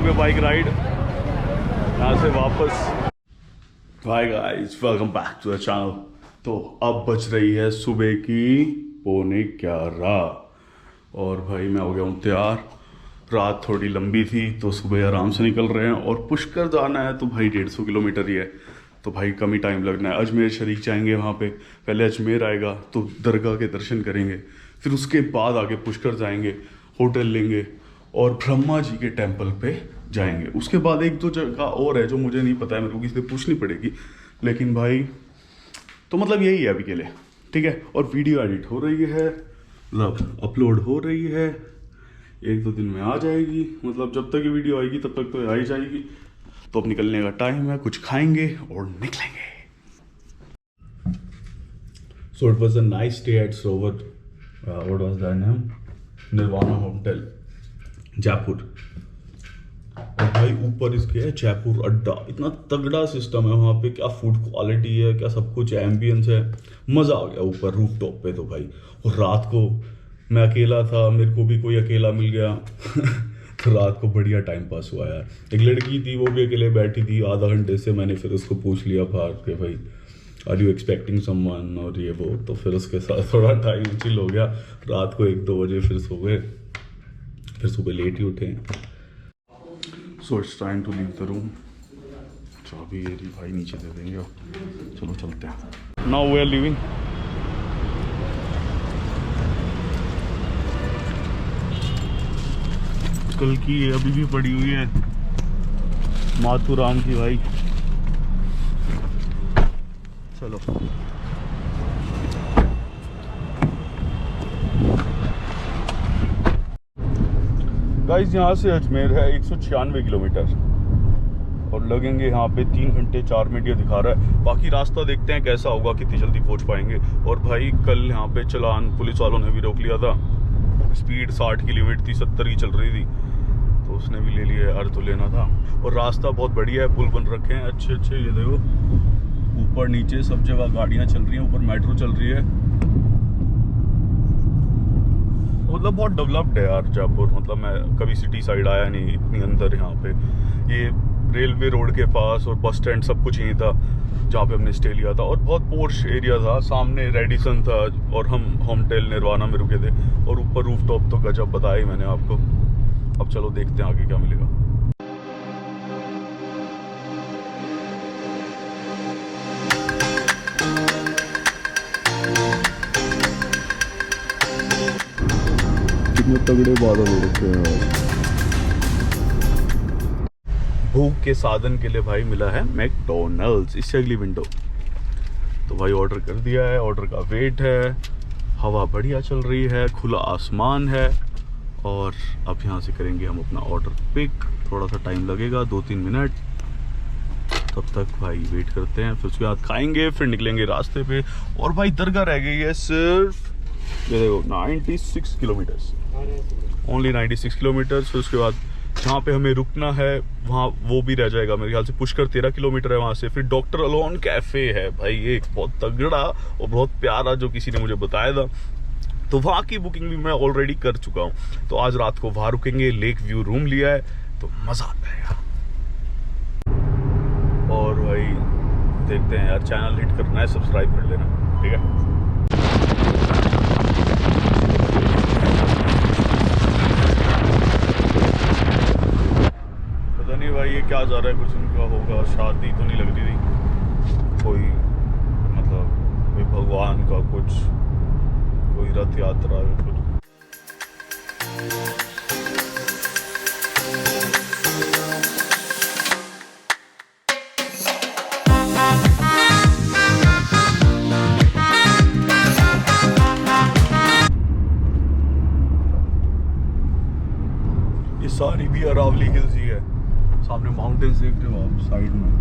गए bike ride यहाँ से वापस। Hi guys, welcome back to the channel. तो अब बज रही है सुबह की 11:15 और भाई मैं हो गया हूँ तैयार। रात थोड़ी लंबी थी तो सुबह आराम से निकल रहे हैं और पुष्कर जाना है तो भाई 150 किलोमीटर ही है, तो भाई कम ही टाइम लगना है। अजमेर शरीफ जाएंगे, वहाँ पे पहले अजमेर आएगा तो दरगाह के दर्शन करेंगे, फिर उसके बाद आगे पुष्कर जाएंगे, होटल लेंगे और ब्रह्मा जी के टेम्पल पे जाएंगे। उसके बाद एक दो जगह और है जो मुझे नहीं पता है, मेरे को किसी से पूछनी पड़ेगी, लेकिन भाई तो मतलब यही है अभी के लिए, ठीक है। और वीडियो एडिट हो रही है, मतलब अपलोड हो रही है, एक दो दिन में आ जाएगी, मतलब जब तक ये वीडियो आएगी तब तक तो आ ही जाएगी। तो अब निकलने का टाइम है, कुछ खाएंगे और निकलेंगे। So it was a nice day at Sarovar, what was that name, Nirvana hotel Jaipur. और भाई ऊपर इसके है जयपुर अड्डा, इतना तगड़ा सिस्टम है वहाँ पे, क्या फूड क्वालिटी है, क्या सब कुछ, एम्बियंस है, मज़ा आ गया ऊपर रूफ टॉप पे। तो भाई और रात को मैं अकेला था, मेरे को भी कोई अकेला मिल गया तो रात को बढ़िया टाइम पास हुआ यार। एक लड़की थी वो भी अकेले बैठी थी, आधा घंटे से मैंने फिर उसको पूछ लिया बाहर के, भाई आर यू एक्सपेक्टिंग समवन और ये वो, तो फिर उसके साथ थोड़ा टाइम चिल हो गया। रात को 1-2 बजे फिर सो गए, फिर सुबह लेट ही उठे। So it's time to leave the room. चाबी ये रही भाई, नीचे दे देंगे, चलो चलते हैं। Now we are living. कल की अभी भी पड़ी हुई है माथुराम की भाई। चलो गाइस, यहाँ से अजमेर है 196 किलोमीटर और लगेंगे यहाँ पे 3 घंटे 4 मिनट ये दिखा रहा है। बाकी रास्ता देखते हैं कैसा होगा, कितनी जल्दी पहुँच पाएंगे। और भाई कल यहाँ पे चलान पुलिस वालों ने भी रोक लिया था, स्पीड 60 की लिमिट थी, 70 की चल रही थी, तो उसने भी ले लिया, हर तो लेना था। और रास्ता बहुत बढ़िया है, पुल बन रखे हैं अच्छे अच्छे, ये देखो ऊपर नीचे सब जगह गाड़ियाँ चल रही हैं, ऊपर मेट्रो चल रही है, मतलब बहुत डेवलप्ड है यार जयपुर। मतलब मैं कभी सिटी साइड आया नहीं इतनी अंदर, यहाँ पे ये रेलवे रोड के पास और बस स्टैंड सब कुछ यहीं था जहाँ पे हमने स्टे लिया था। और बहुत पोर्श एरिया था, सामने रेडिसन था और हम होटल निर्वाणा में रुके थे। और ऊपर रूफ टॉप तो गजब बताया ही मैंने आपको। अब चलो देखते हैं आगे क्या मिलेगा। कितने तगड़े बादल हो रखे हैं। भूख के साधन के लिए भाई मिला है मैकडॉनल्ड्स, इससे अगली विंडो। तो भाई ऑर्डर कर दिया है, ऑर्डर का वेट है, हवा बढ़िया चल रही है, खुला आसमान है। और अब यहाँ से करेंगे हम अपना ऑर्डर पिक, थोड़ा सा टाइम लगेगा 2-3 मिनट, तब तक भाई वेट करते हैं, फिर उसके बाद खाएंगे, फिर निकलेंगे रास्ते पे। और भाई दरगाह रह गई है सिर्फ ये देखो 96 किलोमीटर्स, ओनली 96 किलोमीटर्स। फिर उसके बाद जहाँ पे हमें रुकना है वहाँ वो भी रह जाएगा मेरे ख्याल से, पुष्कर 13 किलोमीटर है वहाँ से। फिर डॉक्टर अलोन कैफ़े है भाई, एक बहुत तगड़ा और बहुत प्यारा, जो किसी ने मुझे बताया था, तो वहाँ की बुकिंग भी मैं ऑलरेडी कर चुका हूँ। तो आज रात को वहाँ रुकेंगे, लेक व्यू रूम लिया है तो मज़ा आ जाएगा। और भाई देखते हैं यार, चैनल हिट करना है, सब्सक्राइब कर लेना, ठीक है। पता नहीं भाई ये क्या जा रहा है, कुछ उनका होगा, शादी तो नहीं लग रही थी कोई, मतलब कोई भगवान का कुछ, कोई रथ यात्रा है कुछ। ये सारी भी अरावली हिल्स ही है, सामने माउंटेन्स देख रहे हो आप साइड में।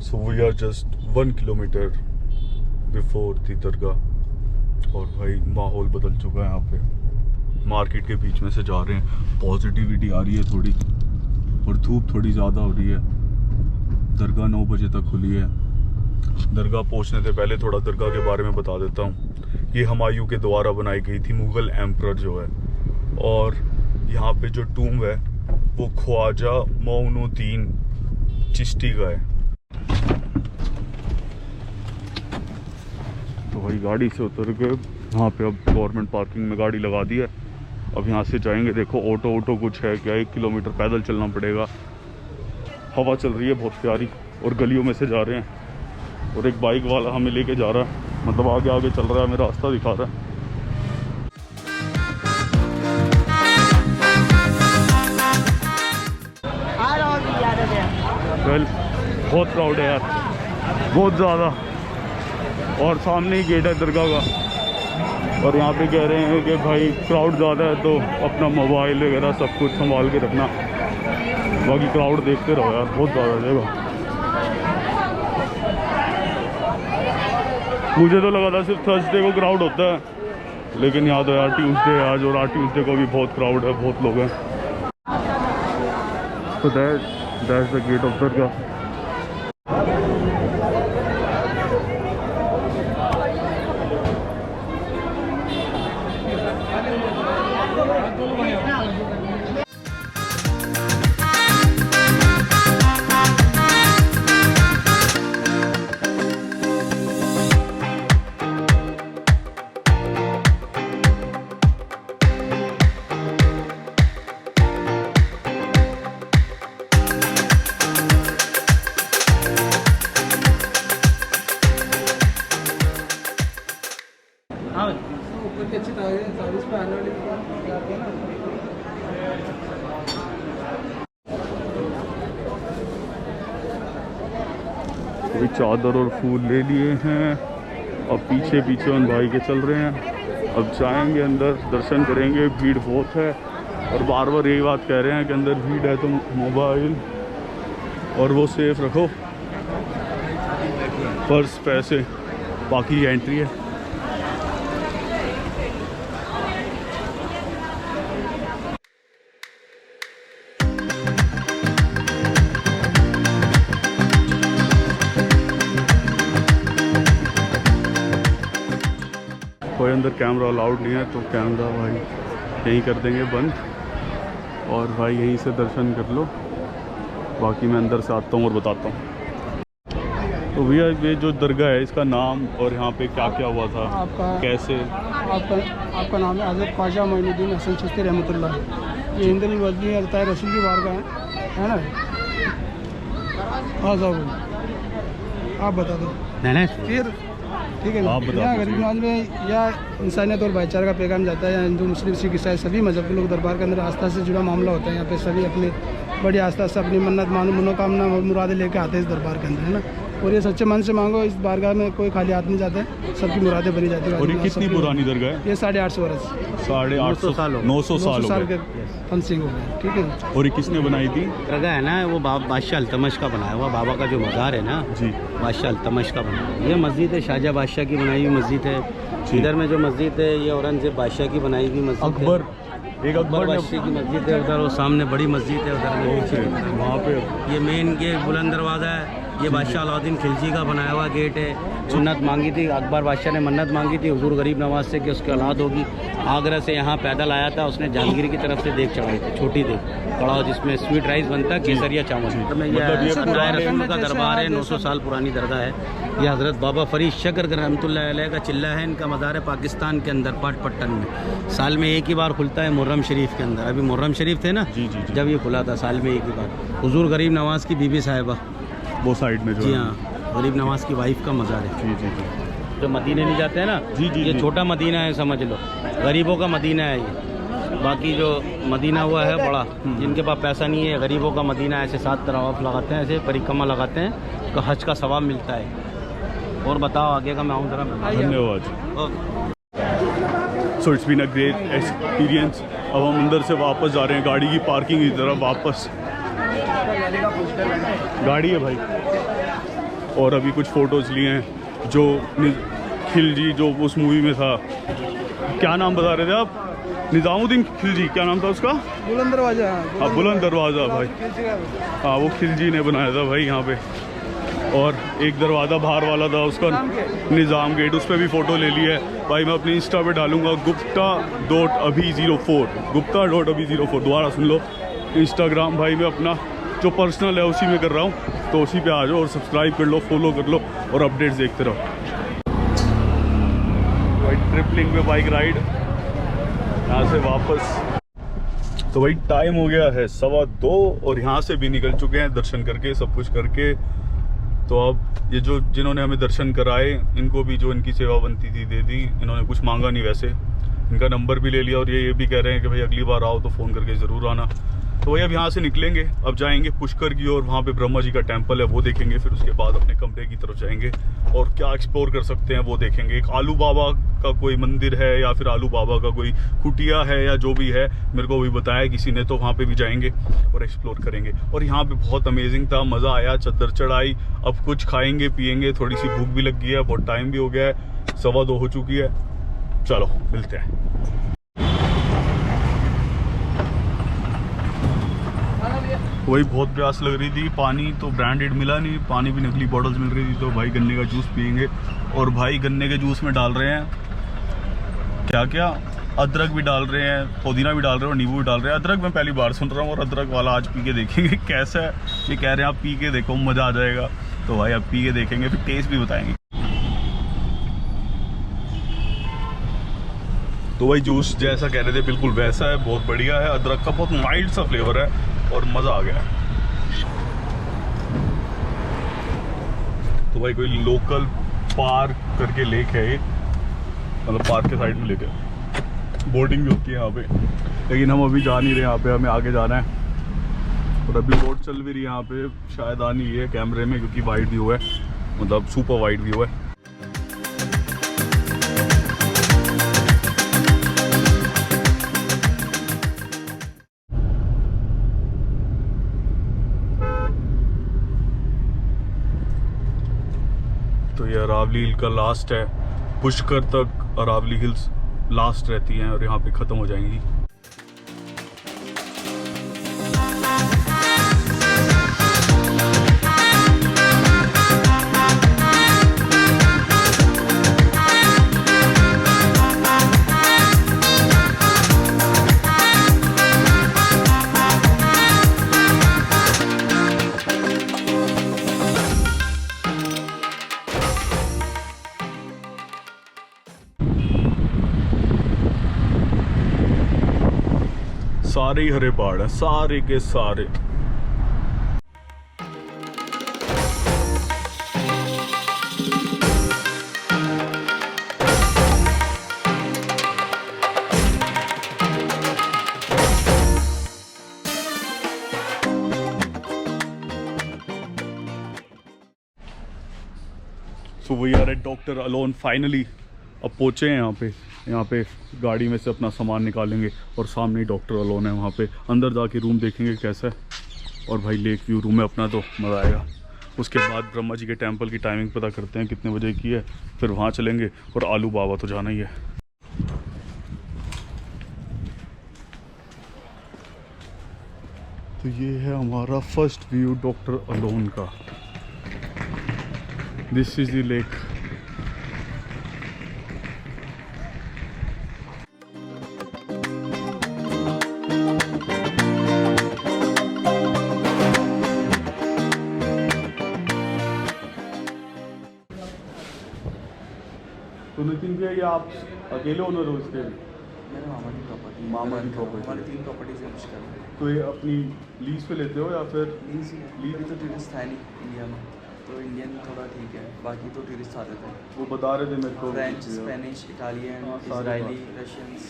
So we are just 1 kilometre before the dargah. और भाई माहौल बदल चुका है यहाँ पे, मार्केट के बीच में से जा रहे हैं, पॉजिटिविटी आ रही है थोड़ी, और धूप थोड़ी ज़्यादा हो रही है। दरगाह 9 बजे तक खुली है। दरगाह पहुंचने से पहले थोड़ा दरगाह के बारे में बता देता हूँ। ये हुमायूं के द्वारा बनाई गई थी, मुग़ल एम्परर जो है। और यहाँ पे जो टूम है वो ख्वाजा मोइनुद्दीन चिश्ती का है। तो भाई गाड़ी से उतर के यहाँ पे अब गवर्नमेंट पार्किंग में गाड़ी लगा दी है। अब यहाँ से जाएंगे, देखो ऑटो कुछ है क्या, 1 किलोमीटर पैदल चलना पड़ेगा। हवा चल रही है बहुत प्यारी और गलियों में से जा रहे हैं। और एक बाइक वाला हमें लेके जा रहा है, मतलब आगे आगे चल रहा है, हमें रास्ता दिखा रहा है। वेल बहुत क्राउड है यार, बहुत ज़्यादा। और सामने ही गेट है दरगाह का। और यहाँ पे कह रहे हैं कि भाई क्राउड ज़्यादा है तो अपना मोबाइल वगैरह सब कुछ संभाल के रखना। बाकी क्राउड देखते रहो यार, बहुत ज़्यादा जगह। मुझे तो लगा था सिर्फ थर्सडे को क्राउड होता है, लेकिन यहाँ तो यार ट्यूसडे है आज, और ट्यूसडे को भी बहुत क्राउड है, बहुत लोग हैं। तो दैट्स द गेट ऑफ दरगाह। अभी चादर और फूल ले लिए हैं। अब पीछे पीछे उन भाई के चल रहे हैं। अब जाएंगे अंदर, दर्शन करेंगे। भीड़ बहुत है और बार बार यही बात कह रहे हैं कि अंदर भीड़ है तो मोबाइल और वो सेफ रखो, पर्स पैसे, बाकी एंट्री है। कोई अंदर कैमरा अलाउड नहीं है तो कैमरा भाई यहीं कर देंगे बंद, और भाई यहीं से दर्शन कर लो। बाकी मैं अंदर से आता हूँ और बताता हूँ। तो भैया ये जो दरगाह है इसका नाम और यहाँ पे क्या क्या हुआ था, आपका कैसे? आपका नाम है हज़रत ख्वाजा मोइनुद्दीन हसन चिश्ती रहमतुल्लाह। ये हिंदुल वज़नी अल्ताह रसूल की बारगाह है ना। हाँ साहब आप बता दो। नहीं फिर ठीक है ना। यहाँ गरीब नवाज में या इंसानियत और भाईचारा का पैगाम जाता है। हिंदू मुस्लिम सिख ईसाई सभी मज़हब के लोग दरबार के अंदर आस्था से जुड़ा मामला होता है। यहाँ पे सभी अपनी बड़ी आस्था से अपनी मन्नत मनोकामना मुरादें लेके आते हैं इस दरबार के अंदर, है ना। और ये सच्चे मन से मांगो, इस बारगाह में कोई खाली हाथ नहीं जाता है, सबकी मुरादें बनी जाती है। और ये कितनी पुरानी दरगाह है? ये 850 वर्ष, 850 साल, 900 साल के फंसिंग हो गए। ठीक है। और ये किसने बनाई थी? दरगाह है ना वो बादशाह अल्तमश का बनाया हुआ, बाबा का जो मज़ार है ना जी, बादशाह अल्तमश का बनाया। ये मस्जिद है शाहजहाँ बादशाह की बनाई हुई मस्जिद है। इधर में जो मस्जिद है ये औरंगजेब बादशाह की बनाई हुई मस्जिद है। अकबर बादशाह की मस्जिद है उधर, वो सामने बड़ी मस्जिद है उधर में वहाँ पे। ये मेन गेट बुलंद दरवाज़ा है। ये बादशाह अलाउद्दीन खिलजी का बनाया हुआ गेट है। मन्नत मांगी थी अकबर बादशाह ने, मन्नत मांगी थी हुजूर गरीब नवाज से कि उसकी औलाद होगी। आगरा से यहाँ पैदल आया था, उसने जहांगीर की तरफ से देख चढ़ाई थी, छोटी देख कड़ाह जिसमें स्वीट राइस बनता है, केसरिया चावल। ये सन्नाए रसूल का दरबार है, 900 साल पुरानी दरगाह है। ये हज़रत बाबा फरीद शकरग रहमतुल्लाह अलैह का चिल्ला है। इनका मज़ार है पाकिस्तान के अंदर पाटपट्टन में। साल में एक ही बार खुलता है मुहर्रम शरीफ के अंदर। अभी मुहर्रम शरीफ थे ना जी, जी, जी। जब ये खुला था, साल में एक ही बार। हुजूर गरीब नवाज की बीबी साहिबा वो साइड में जो जी है। हाँ, गरीब नवाज की वाइफ का मज़ार है। जी जी जी। जो मदीने नहीं जाते हैं ना, जी, जी, ये जी। छोटा मदीना है समझ लो, गरीबों का मदीना है ये। बाकी जो मदीना हुआ है बड़ा, जिनके पास पैसा नहीं है, गरीबों का मदीना है। ऐसे 7 तवाफ लगाते हैं, ऐसे परिक्रमा लगाते हैं तो हज का सवाब मिलता है। और बताओ आगे का मैं आऊँ ज़रा। धन्यवाद। So it's been a great experience. अब हम अंदर से वापस जा रहे हैं गाड़ी की पार्किंग की तरफ वापस। गाड़ी है भाई। और अभी कुछ फ़ोटोज़ लिए हैं जो खिलजी जो उस मूवी में था। क्या नाम बता रहे थे आप? निज़ामुद्दीन खिलजी, क्या नाम था उसका? बुलंद दरवाजा। हाँ बुलंद दरवाज़ा भाई। हाँ वो खिलजी ने बनाया था भाई यहाँ पे। और एक दरवाज़ा बाहर वाला था उसका निज़ाम गेट, उस पर भी फ़ोटो ले ली है भाई। मैं अपनी इंस्टा पे डालूंगा Gupta.abhi04, Gupta.abhi04, दोबारा सुन लो। इंस्टाग्राम भाई मैं अपना जो पर्सनल है उसी में कर रहा हूँ, तो उसी पे आ जाओ और सब्सक्राइब कर लो, फॉलो कर लो और अपडेट्स देखते रहो। भाई ट्रिपलिंग में बाइक राइड यहाँ से वापस। तो भाई टाइम हो गया है 2:15 और यहाँ से भी निकल चुके हैं दर्शन करके, सब कुछ करके। तो अब ये जो जिन्होंने हमें दर्शन कराए इनको भी जो इनकी सेवा बनती थी दे दी। इन्होंने कुछ मांगा नहीं वैसे, इनका नंबर भी ले लिया और ये भी कह रहे हैं कि भाई अगली बार आओ तो फ़ोन करके ज़रूर आना। तो भाई अब यहाँ से निकलेंगे, अब जाएंगे पुष्कर की और वहाँ पे ब्रह्मा जी का टेम्पल है वो देखेंगे। फिर उसके बाद अपने कमरे की तरफ जाएंगे और क्या एक्सप्लोर कर सकते हैं वो देखेंगे। एक आलू बाबा का कोई मंदिर है या फिर आलू बाबा का कोई कुटिया है या जो भी है, मेरे को भी बताया किसी ने, तो वहाँ पे भी जाएंगे और एक्सप्लोर करेंगे। और यहाँ पे बहुत अमेजिंग था, मज़ा आया, चद्दर चढ़ाई। अब कुछ खाएंगे पियेंगे, थोड़ी सी भूख भी लग गई है, बहुत टाइम भी हो गया है, 2:15 हो चुकी है। चलो मिलते हैं। वही बहुत प्यास लग रही थी, पानी तो ब्रांडेड मिला नहीं, पानी भी नकली बॉटल्स मिल रही थी। तो भाई गन्ने का जूस पियेंगे और भाई गन्ने के जूस में डाल रहे हैं क्या क्या, अदरक भी डाल रहे हैं, पुदीना भी डाल रहे हैं और नींबू भी डाल रहे हैं। अदरक मैं पहली बार सुन रहा हूँ और अदरक वाला आज पी के देखेंगे कैसा है। ये कह रहे हैं आप पी के देखो मज़ा आ जाएगा, तो भाई अब पी के देखेंगे, फिर टेस्ट भी बताएंगे। तो भाई जूस जैसा कह रहे थे बिल्कुल वैसा है, बहुत बढ़िया है। अदरक का बहुत माइल्ड सा फ्लेवर है और मज़ा आ गया है। तो भाई कोई लोकल पार्क करके लेक है एक, मतलब पार्क के साइड में लेक है, बोटिंग भी होती है यहाँ पे। लेकिन हम अभी जा नहीं रहे यहाँ पे, हमें आगे जाना है। और अभी बोट चल भी रही है यहाँ पे, शायद आ नहीं है कैमरे में क्योंकि वाइड व्यू है, मतलब सुपर वाइड व्यू है। तो ये अरावली हिल का लास्ट है, पुष्कर तक अरावली हिल्स लास्ट रहती हैं और यहाँ पे ख़त्म हो जाएंगी। सारे ही हरे पहाड़ हैं, सारे के सारे। So we are at doctor alone finally. अब पहुँचे हैं यहाँ पे गाड़ी में से अपना सामान निकालेंगे और सामने ही डॉक्टर अलोन है। वहाँ पे अंदर जाके रूम देखेंगे कैसा है, और भाई लेक व्यू रूम है अपना, तो मज़ा आएगा। उसके बाद ब्रह्मा जी के टेम्पल की टाइमिंग पता करते हैं कितने बजे की है, फिर वहाँ चलेंगे। और आलू बाबा तो जाना ही है। तो ये है हमारा फर्स्ट व्यू डॉक्टर अलोन का। This is the lake. तो नितिन भैया ये आप अकेले ओनर हो इसके? मेरे मामा की प्रॉपर्टी, मामा की प्रॉपर्टी। हमारी 3 प्रॉपर्टी से कुछ कर तो ये अपनी लीज पे लेते हो या फिर? लीज भी तो टूरिस्ट था नहीं इंडिया में, तो इंडियन थोड़ा ठीक है, बाकी तो टूरिस्ट आते थे। वो बता रहे थे मेरे को, फ्रेंच, स्पेनिश, इटालियन, हाँ, सारे इसराइली, रशियंस,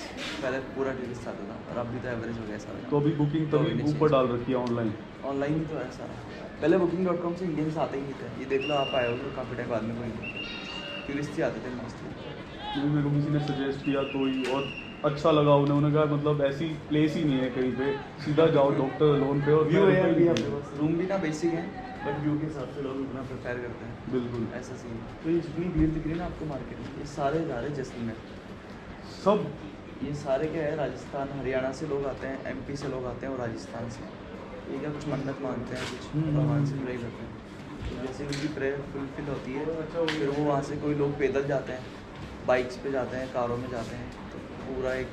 पहले पूरा टूरिस्ट आता था और अब भी तो एवरेज हो गया सारा। तो अभी बुकिंग तभी ऊपर डाल रखी है ऑनलाइन? ऑनलाइन ही तो है सारा। पहले booking.com से इंडियंस आते ही नहीं थे, ये देख लो आप आए हो तो काफ़ी टाइम बाद में कोई टूरिस्ट ही आते थे मोस्टली। क्योंकि मेरे को किसी ने सजेस्ट किया तो ही, और अच्छा लगा उन्होंने कहा मतलब ऐसी प्लेस ही नहीं है कहीं पे, सीधा जाओ डॉक्टर अलोन पे और व्यू है भी आपके पास, रूम भी ना बेसिक है बट व्यू के हिसाब से लोग इतना प्रिपेयर करते हैं। बिल्कुल ऐसा सीन। तो ये जितनी भीड़ दिख रही है ना आपको मार्केट में, ये सारे जा रहे हैं जैसलमेर। सब ये सारे क्या है, राजस्थान हरियाणा से लोग आते हैं, एमपी से लोग आते हैं और राजस्थान से। ये क्या कुछ मन्नत मांगते हैं, कुछ भगवान से प्रे करते हैं, तो जैसे उनकी प्रेयर फुलफिल होती है फिर वो वहाँ से कोई लोग पैदल जाते हैं, बाइक्स पे जाते हैं, कारों में जाते हैं। तो पूरा एक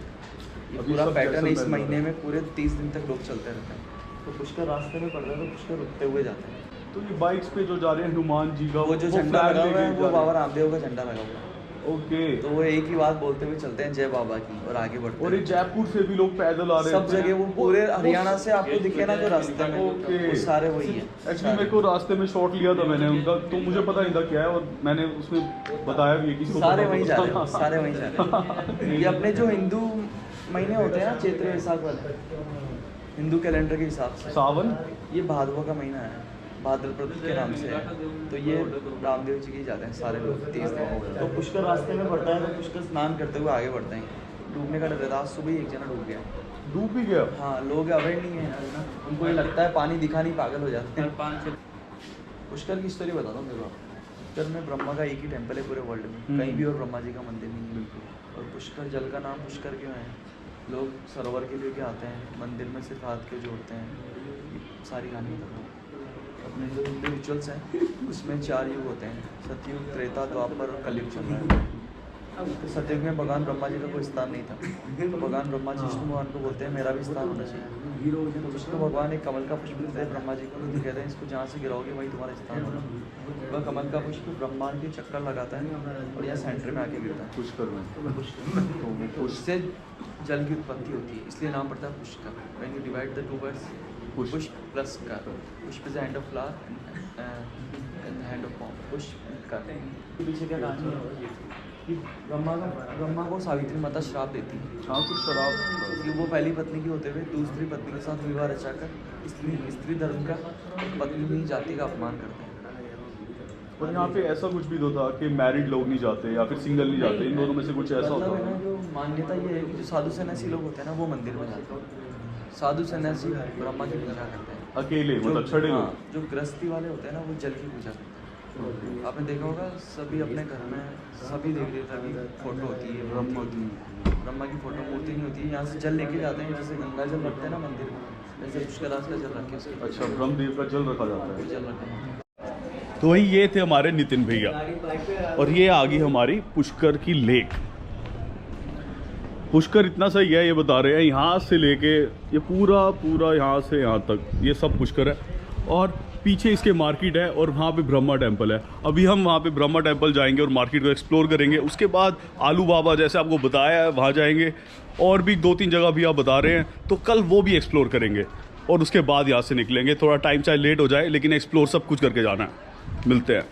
ये अभी पूरा सब पैटर्न इस जैसलमेर महीने में पूरे 30 दिन तक लोग चलते रहते हैं। तो पुष्कर रास्ते में पड़ रहा है तो पुष्कर रुकते हुए जाते हैं। तो ये बाइक्स पे जो जा रहे हैं हनुमान जी का वो जो झंडा flag लगा हुआ है लेके वो जा बाबा रहे रामदेव का झंडा लगा हुआ है। हैं। ओके। तो वो एक ही बात बोलते हुए चलते हैं, जय बाबा की, और आगे बढ़ते और ये हैं। जयपुर से भी लोग पैदल आ रहे हैं सब जगह वो पूरे हरियाणा से आपको दिखे ना जो रास्ते में, ओके। वो सारे वही हैं। एक्चुअली मेरे को रास्ते में शॉट लिया था मैंने उनका, तो मुझे पता नहीं था क्या है, और मैंने उसमें बताया भी है कि इसको सारे पता वहीं था। जा रहे हैं, सारे वहीं जा रहे हैं। ये अपने जो हिंदू महीने होते हैं ना, चैत्र वैशाख वाले, हिंदू कैलेंडर के हिसाब से सावन ये भादवा का महीना है, भाद्रपद के नाम से है। तो ये रामदेव जी के जाते हैं सारे लोग 30 दिन। तो पुष्कर रास्ते में पड़ता है, तो पुष्कर स्नान करते हुए आगे बढ़ते हैं। डूबने का डर है, आज सुबह ही एक जना डूब गया। डूब भी गया। हाँ, लोग अवेयर नहीं है ना, उनको ये लगता है पानी दिखा नहीं पागल हो जाते हैं। पुष्कर की स्टोरी बताता हूँ देखो। पुष्कर में ब्रह्मा का एक ही टेम्पल है पूरे वर्ल्ड में, कहीं भी और ब्रह्मा जी का मंदिर नहीं है बिल्कुल। और पुष्कर जल का नाम पुष्कर क्यों है? लोग सरोवर के लिए क्या आते हैं, मंदिर में सिर्फ हाथ क्यों जोड़ते हैं, ये सारी कहानी बताता हूँ। अपने जो हिंदू रिचुअल्स हैं उसमें 4 युग होते हैं, सतयुग, त्रेता, द्वापर और कलयुग चल रहा है। तो सतयुग में भगवान ब्रह्मा जी का कोई स्थान नहीं था, तो भगवान ब्रह्मा जी विष्णु भगवान को बोलते हैं मेरा भी स्थान होना चाहिए। तो विष्णु भगवान एक कमल का पुष्प देते हैं ब्रह्मा जी को, तो कहते हैं इसको जहाँ से गिराओगे वही तुम्हारा स्थान होना। वह कमल का पुष्प ब्रह्मांड के चक्कर लगाता है और यहाँ सेंटर में आके गिरता है पुष्कर में। तो उससे जल की उत्पत्ति होती है, इसलिए नाम पड़ता है Pushkar. When you divide the 2 words, pushp plus kar, pushp is the end of flower and hand of palm, pushp kar. पीछे क्या कहानी है कि ब्रह्मा को सावित्री माता श्राप देती है। हाँ, कुछ शराब। कि वो पहली पत्नी की होते हुए दूसरी पत्नी के साथ विवाह रचाकर स्त्री धर्म का, पत्नी जाति का अपमान करते हैं। और यहाँ पे ऐसा कुछ भी तो था कि मैरिड लोग नहीं जाते या फिर सिंगल नहीं जाते, इन दोनों में से कुछ ऐसा मतलब होता है ना, है। जो मान्यता ये है कि जो साधु सन्यासी लोग होते हैं ना वो मंदिर में जाते हैं। साधु सन्यासी ब्रह्मा की पूजा करते हैं अकेले, जो- मतलब छड़े हाँ, लोग। जो गृहस्थी वाले होते हैं ना वो जल की पूजा करते हैं। आपने देखा होगा सभी अपने घर में सभी देवी देवता की फोटो होती है, ब्रह्मा की फोटो, मूर्ति नहीं होती है। यहाँ से जल लेके जाते हैं, जैसे गंगा जल रखते हैं ना मंदिर में, वैसे पुष्कराज का जल रखे उसके अच्छा, ब्रह्मदेव का जल रखा जाता है। जल रखते हैं। तो वही ये थे हमारे नितिन भैया, और ये आ गई हमारी पुष्कर की लेक। पुष्कर इतना सही है, ये बता रहे हैं, यहाँ से लेके ये पूरा यहाँ से यहाँ तक ये सब पुष्कर है। और पीछे इसके मार्केट है और वहाँ पे ब्रह्मा टेम्पल है। अभी हम वहाँ पे ब्रह्मा टेम्पल जाएंगे और मार्केट को एक्सप्लोर करेंगे। उसके बाद आलू बाबा जैसे आपको बताया है वहाँ जाएंगे, और भी 2-3 जगह भी आप बता रहे हैं, तो कल वो भी एक्सप्लोर करेंगे और उसके बाद यहाँ से निकलेंगे। थोड़ा टाइम चाहे लेट हो जाए लेकिन एक्सप्लोर सब कुछ करके जाना है। मिलते हैं।